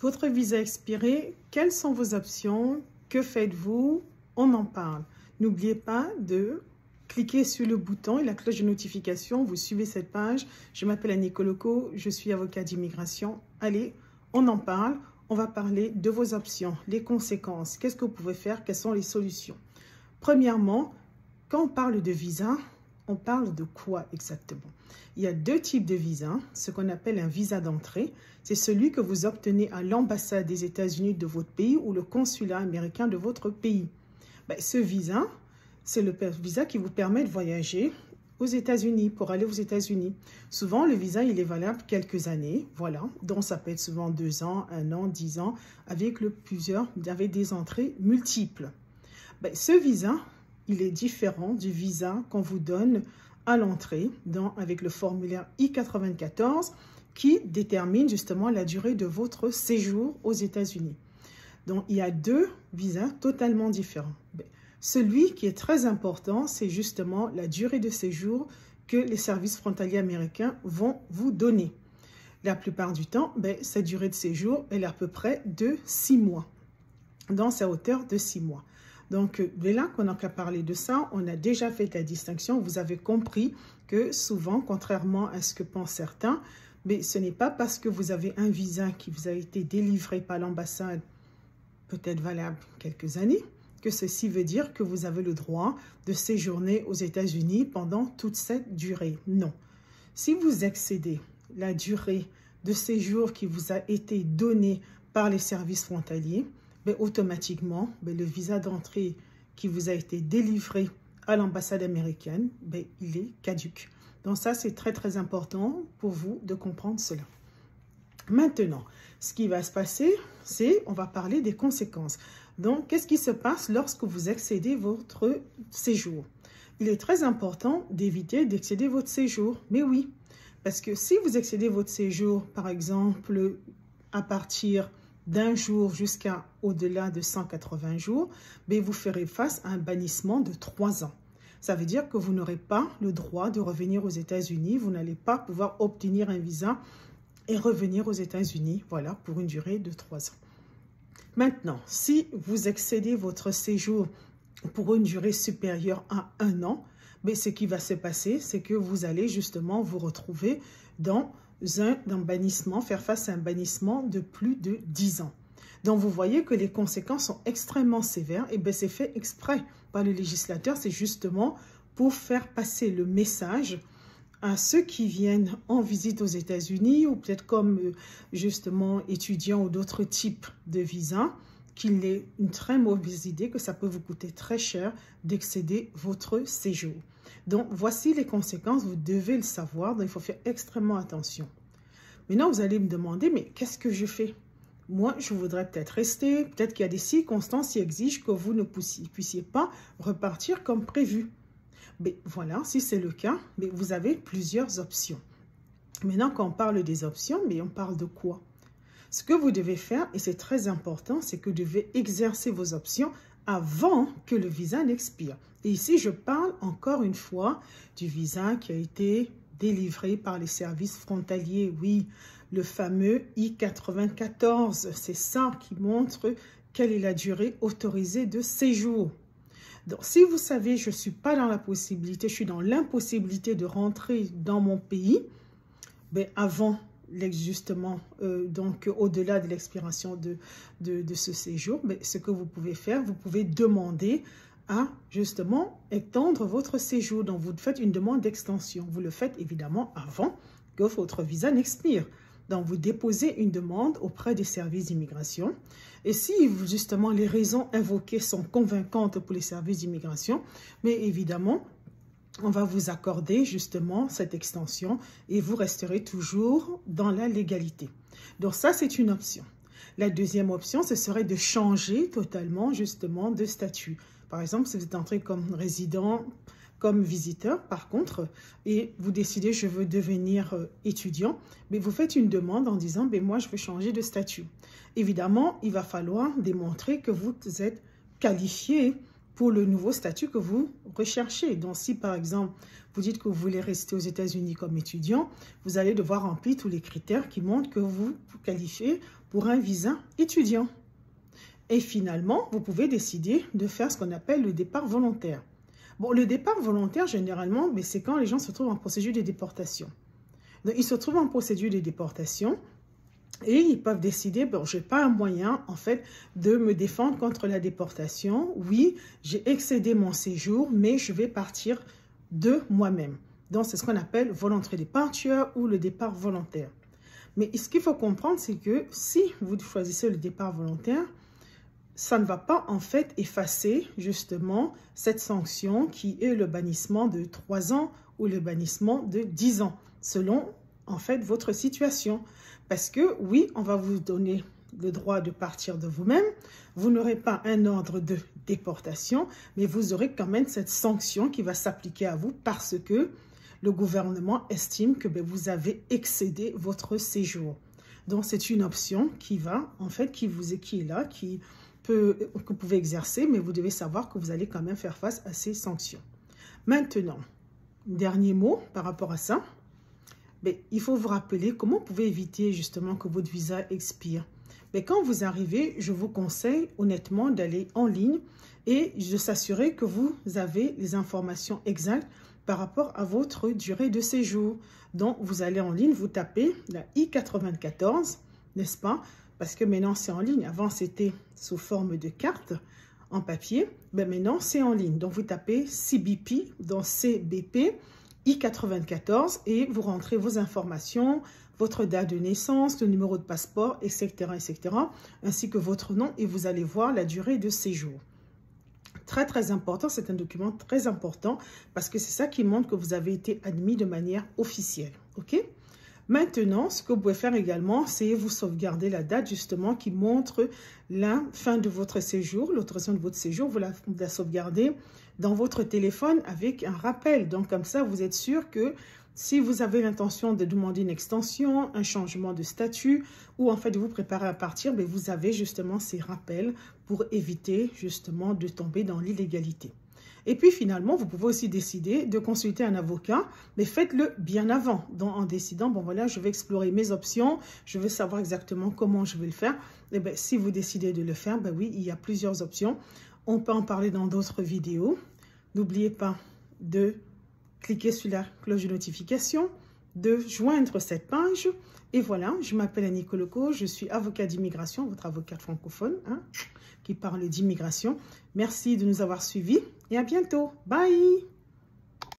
Votre visa expiré, quelles sont vos options? Que faites-vous? On en parle. N'oubliez pas de cliquer sur le bouton et la cloche de notification. Vous suivez cette page. Je m'appelle Annie Koloko, je suis avocat d'immigration. Allez, on en parle. On va parler de vos options, les conséquences. Qu'est-ce que vous pouvez faire? Quelles sont les solutions? Premièrement, quand on parle de visa, on parle de quoi exactement? Il y a deux types de visas. Ce qu'on appelle un visa d'entrée, c'est celui que vous obtenez à l'ambassade des États-Unis de votre pays ou le consulat américain de votre pays. Ce visa, c'est le visa qui vous permet de voyager aux États-Unis, pour aller aux États-Unis. Souvent, le visa, il est valable quelques années, voilà. Donc, ça peut être souvent 2 ans, 1 an, 10 ans, avec des entrées multiples. Ce visa, il est différent du visa qu'on vous donne à l'entrée avec le formulaire I-94 qui détermine justement la durée de votre séjour aux États-Unis. Donc, il y a deux visas totalement différents. Celui qui est très important, c'est justement la durée de séjour que les services frontaliers américains vont vous donner. La plupart du temps, cette durée de séjour, elle est à peu près de 6 mois. Donc, c'est à hauteur de 6 mois. Donc, dès là qu'on a qu'à parler de ça, on a déjà fait la distinction. Vous avez compris que souvent, contrairement à ce que pensent certains, ce n'est pas parce que vous avez un visa qui vous a été délivré par l'ambassade, peut-être valable quelques années, que ceci veut dire que vous avez le droit de séjourner aux États-Unis pendant toute cette durée. Non. Si vous excédez la durée de séjour qui vous a été donnée par les services frontaliers, automatiquement, le visa d'entrée qui vous a été délivré à l'ambassade américaine, il est caduc. Donc ça, c'est très, très important pour vous de comprendre cela. Maintenant, ce qui va se passer, c'est on va parler des conséquences. Donc, qu'est-ce qui se passe lorsque vous excédez votre séjour? Il est très important d'éviter d'excéder votre séjour. Mais oui, parce que si vous excédez votre séjour, par exemple, à partir d'un jour jusqu'à au-delà de 180 jours, vous ferez face à un bannissement de 3 ans. Ça veut dire que vous n'aurez pas le droit de revenir aux États-Unis. Vous n'allez pas pouvoir obtenir un visa et revenir aux États-Unis, voilà, pour une durée de 3 ans. Maintenant, si vous excédez votre séjour pour une durée supérieure à 1 an, ce qui va se passer, c'est que vous allez justement vous retrouver dans un bannissement, faire face à un bannissement de plus de 10 ans. Donc, vous voyez que les conséquences sont extrêmement sévères et c'est fait exprès par le législateur. C'est justement pour faire passer le message à ceux qui viennent en visite aux États-Unis ou peut-être comme justement étudiants ou d'autres types de visas, qu'il est une très mauvaise idée, que ça peut vous coûter très cher d'excéder votre séjour. Donc, voici les conséquences, vous devez le savoir, donc il faut faire extrêmement attention. Maintenant, vous allez me demander, mais qu'est-ce que je fais? Moi, je voudrais peut-être rester, peut-être qu'il y a des circonstances qui exigent que vous ne puissiez pas repartir comme prévu. Voilà, si c'est le cas, vous avez plusieurs options. Maintenant, quand on parle des options, on parle de quoi? Ce que vous devez faire, et c'est très important, c'est que vous devez exercer vos options avant que le visa n'expire. Et ici, je parle encore une fois du visa qui a été délivré par les services frontaliers. Oui, le fameux I-94, c'est ça qui montre quelle est la durée autorisée de séjour. Donc, si vous savez, je ne suis pas dans la possibilité, je suis dans l'impossibilité de rentrer dans mon pays, avant justement, donc au-delà de l'expiration de ce séjour, ce que vous pouvez faire, vous pouvez demander à justement étendre votre séjour. Donc, vous faites une demande d'extension. Vous le faites évidemment avant que votre visa n'expire. Donc, vous déposez une demande auprès des services d'immigration. Et si, justement, les raisons invoquées sont convaincantes pour les services d'immigration, mais évidemment, on va vous accorder, justement, cette extension et vous resterez toujours dans la légalité. Donc, ça, c'est une option. La deuxième option, ce serait de changer totalement, justement, de statut. Par exemple, si vous êtes entré comme résident, comme visiteur, par contre, et vous décidez, je veux devenir étudiant, vous faites une demande en disant, moi, je veux changer de statut. Évidemment, il va falloir démontrer que vous êtes qualifié pour le nouveau statut que vous recherchez. Donc, si par exemple, vous dites que vous voulez rester aux États-Unis comme étudiant, vous allez devoir remplir tous les critères qui montrent que vous vous qualifiez pour un visa étudiant. Et finalement, vous pouvez décider de faire ce qu'on appelle le départ volontaire. Bon, le départ volontaire, généralement, c'est quand les gens se trouvent en procédure de déportation. Donc, ils se trouvent en procédure de déportation et ils peuvent décider, bon, je n'ai pas un moyen, en fait, de me défendre contre la déportation. Oui, j'ai excédé mon séjour, mais je vais partir de moi-même. Donc, c'est ce qu'on appelle voluntary departure ou le départ volontaire. Mais ce qu'il faut comprendre, c'est que si vous choisissez le départ volontaire, ça ne va pas en fait effacer justement cette sanction qui est le bannissement de 3 ans ou le bannissement de 10 ans, selon en fait votre situation. Parce que oui, on va vous donner le droit de partir de vous-même, vous n'aurez pas un ordre de déportation, mais vous aurez quand même cette sanction qui va s'appliquer à vous parce que le gouvernement estime que vous avez excédé votre séjour. Donc c'est une option qui va en fait, qui est là, que vous pouvez exercer, mais vous devez savoir que vous allez quand même faire face à ces sanctions. Maintenant, dernier mot par rapport à ça, il faut vous rappeler comment vous pouvez éviter justement que votre visa expire. Quand vous arrivez, je vous conseille honnêtement d'aller en ligne et de s'assurer que vous avez les informations exactes par rapport à votre durée de séjour. Donc, vous allez en ligne, vous tapez la I-94, n'est-ce pas? Parce que maintenant, c'est en ligne. Avant, c'était sous forme de carte en papier. Maintenant, c'est en ligne. Donc, vous tapez CBP, donc CBP, I-94 et vous rentrez vos informations, votre date de naissance, le numéro de passeport, etc., etc., ainsi que votre nom et vous allez voir la durée de séjour. Très, très important. C'est un document très important parce que c'est ça qui montre que vous avez été admis de manière officielle. OK? Maintenant, ce que vous pouvez faire également, c'est vous sauvegarder la date justement qui montre la fin de votre séjour, l'autorisation de votre séjour. Vous la sauvegardez dans votre téléphone avec un rappel. Donc, comme ça, vous êtes sûr que si vous avez l'intention de demander une extension, un changement de statut ou en fait de vous préparer à partir, vous avez justement ces rappels pour éviter justement de tomber dans l'illégalité. Et puis finalement, vous pouvez aussi décider de consulter un avocat, mais faites-le bien avant. Donc en décidant, bon voilà, je vais explorer mes options, je veux savoir exactement comment je vais le faire. Et si vous décidez de le faire, oui, il y a plusieurs options. On peut en parler dans d'autres vidéos. N'oubliez pas de cliquer sur la cloche de notification, de joindre cette page. Et voilà, je m'appelle Annie Koloko, je suis avocat d'immigration, votre avocate francophone, qui parle d'immigration. Merci de nous avoir suivis et à bientôt. Bye!